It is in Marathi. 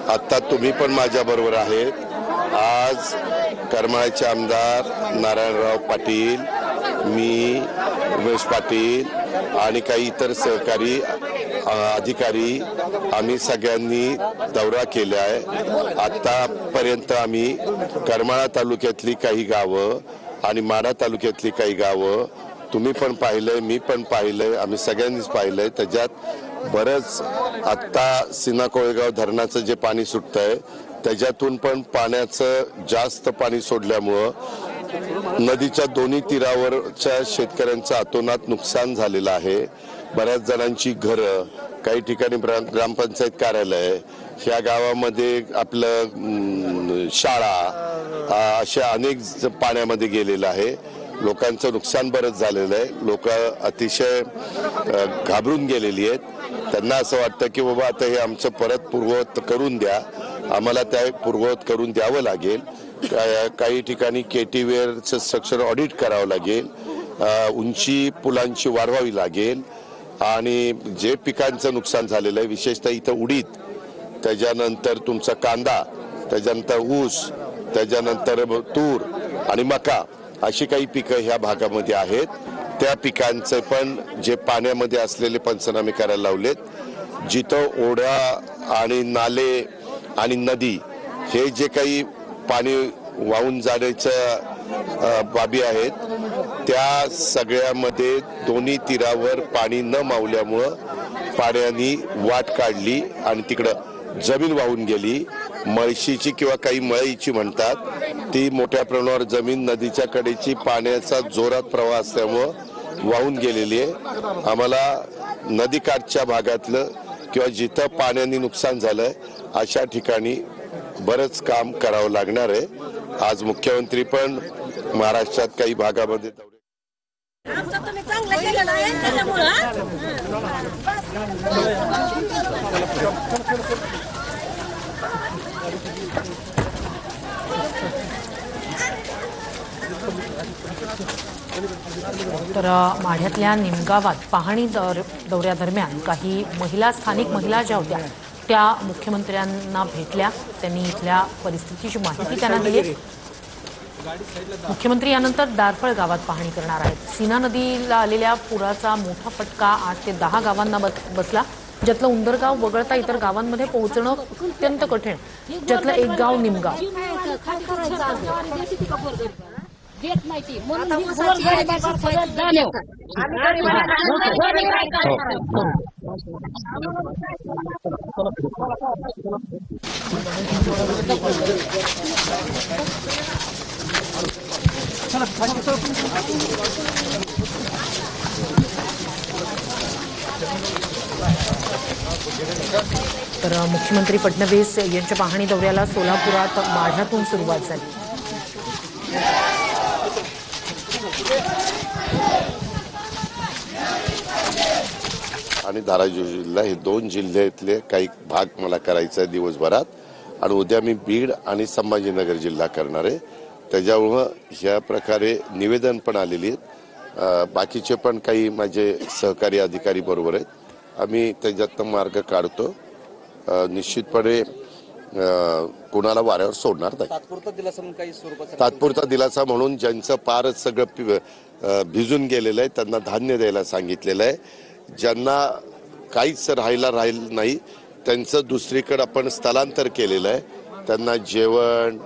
आता तुम्ही पण माझ्या बरोबर आहेत। आज करमाळ्याचे आमदार नारायणराव पाटील, मी उमेश पाटील आणि काही इतर सहकारी अधिकारी आम्ही सगळ्यांनी दौरा केला आहे। आतापर्यंत आम्ही करमाळा तालुक्यातली काही गावं आणि माढा तालुक्यातली काही गावं तुम्ही पण पाहिलंय, मी पण पाहिलंय, आम्ही सगळ्यांनीच पाहिलंय। त्याच्यात बरंच आता सीना कोळेगाव धरणाचं जे पाणी सुटतंय त्याच्यातून पण पाण्याचं जास्त पाणी सोडल्यामुळं नदीच्या दोन्ही तीरावरच्या शेतकऱ्यांचं अतोनात नुकसान झालेलं आहे। बऱ्याच जणांची घरं, काही ठिकाणी ग्रामपंचायत कार्यालय, ह्या गावामध्ये आपलं शाळा अशा अनेक पाण्यामध्ये गेलेलं आहे। लोकांचं नुकसान बरंच झालेलं आहे। लोक अतिशय घाबरून गेलेली आहेत। त्यांना असं वाटतं की बाबा आता हे आमचं परत पूर्ववत करून द्या, आम्हाला त्या पूर्ववत करून द्यावं लागेल। काही ठिकाणी केटीवेअरचं स्ट्रक्चर ऑडिट करावं लागेल, उंची पुलांची वाढवावी लागेल आणि जे पिकांचं नुकसान झालेलं आहे विशेषतः इथं उडीद, त्याच्यानंतर तुमचा कांदा, त्याच्यानंतर ऊस, त्याच्यानंतर तूर आणि मका अशी काही पिकं ह्या भागामध्ये आहेत। त्या पिकांचे पण जे पाण्यामध्ये असलेले पंचनामे करायला लावलेत। जिथं ओढा आणि नाले आणि नदी हे जे काही पाणी वाहून जाण्याच्या बाबी आहेत त्या सगळ्यामध्ये दोन्ही तीरावर पाणी न मावल्यामुळं पाण्याने वाट काढली आणि तिकडं जमीन वाहून गेली। मळशीची किंवा काही मळईची म्हणतात, ती मोठ्या प्रमाणावर जमीन नदीच्या कडेची पाण्याचा जोरात प्रवाह असल्यामुळं वाहून गेलेली आहे। आम्हाला नदीकाठच्या भागातलं किंवा जिथं पाण्याने नुकसान झालंय अशा ठिकाणी बरंच काम करावं लागणार आहे। आज मुख्यमंत्री पण महाराष्ट्रात काही भागामध्ये तर माढ्यातल्या निमगावात पाहणी दौऱ्यादरम्यान काही स्थानिक महिला ज्या होत्या त्या मुख्यमंत्र्यांना भेटल्या। त्यांनी इथल्या परिस्थितीची माहिती त्यांना दिली। मुख्यमंत्री यानंतर दारफळ गावात पाहणी करणार आहेत। सीना नदीला आलेल्या पुराचा मोठा फटका 8 ते 10 गावांना बसला, ज्यातलं उंदरगाव वगळता इतर गावांमध्ये पोहोचणं अत्यंत कठीण, ज्यातलं एक गाव निमगाव। तर मुख्यमंत्री फडणवीस यांच्या पाहणी दौऱ्याला सोलापुरात माढ्यातून सुरुवात झाली। आणि धाराशिव जिल्हा हे दोन जिल्ह्यातले काही भाग मला करायचा आहे दिवसभरात, आणि उद्या मी बीड आणि संभाजीनगर जिल्हा करणार आहे। त्याच्यामुळं ह्या प्रकारे निवेदन पण आलेली आहेत। बाकीचे पण काही माझे सहकारी अधिकारी बरोबर आहेत। आम्ही त्याच्यातनं मार्ग काढतो। निश्चितपणे कोणाला वाऱ्यावर सोडणार नाही। तात्पुरता दिलासा म्हणून ज्यांचं पारच सगळं भिजून गेलेलं आहे त्यांना धान्य द्यायला सांगितलेलं आहे। ज्यांना काहीच राहिलं नाही त्यांचं दुसरीकडे आपण स्थलांतर केलेलं आहे। त्यांना जेवण